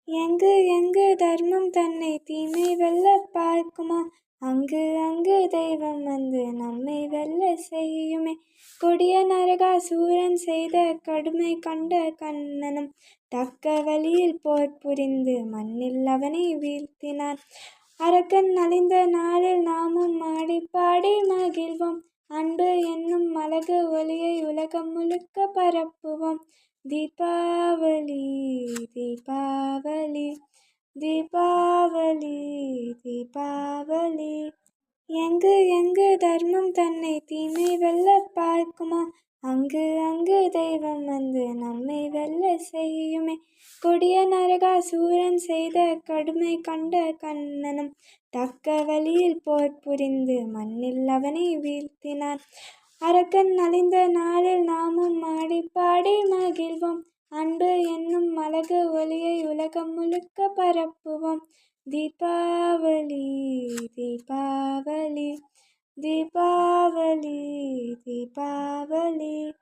எங்கு எங்கு தர்மம் தன்னை தீமை வெல்ல பார்க்குமோ, அங்கு அங்கு தெய்வம் வந்து நம்மை வெல்ல செய்யுமே. கொடிய நரகாசூரன் செய்த கடுமை கண்ட கண்ணனும் தக்க வழியில் போர் புரிந்து மண்ணில் அவனை வீழ்த்தினான். அரக்கன் அழிந்த நாளில் நாமும் ஆடி பாடி மகிழ்வோம். அன்பு என்னும் அழகு ஒளியை உலகம் முழுக்க பரப்புவோம். தீபாவளி தீபாவளி தீபாவளி தீபாவளி. எங்கு எங்கு தர்மம் தன்னை தீமை வெல்ல பார்க்குமோ, அங்கு அங்கு தெய்வம் வந்து நம்மை வெல்ல செய்யுமே. கொடிய நரகாசூரன் செய்த கடுமை கண்ட கண்ணனும் தக்க வழியில் போர் புரிந்து மண்ணில் அவனை வீழ்த்தினான். அரக்கன் அழிந்த நாளில் நாமும் ஆடி பாடி மகிழ்வோம். அன்பு என்னும் அழகு ஒளியை உலகம் முழுக்க பரப்புவோம். தீபாவளி தீபாவளி தீபாவளி தீபாவளி.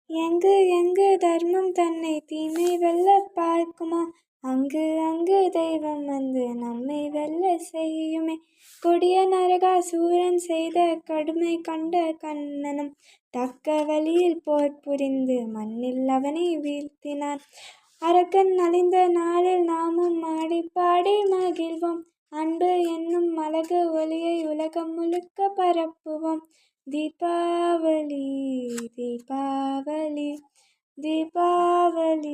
எங்கு எங்கு தர்மம் தன்னை தீமை வெல்ல பார்க்குமோ, அங்கு அங்கு தெய்வம் வந்து நம்மை வெல்ல செய்யுமே. கொடிய நரகாசூரன் செய்த கடுமை கண்ட கண்ணனும் தக்க வழியில் போர் புரிந்து மண்ணில் அவனை வீழ்த்தினான். அரக்கன் அழிந்த நாளில் நாமும் ஆடி பாடி மகிழ்வோம். அன்பு என்னும் அழகு ஒளியை உலகம் முழுக்க பரப்புவோம். தீபாவளி தீபாவளி தீபாவளி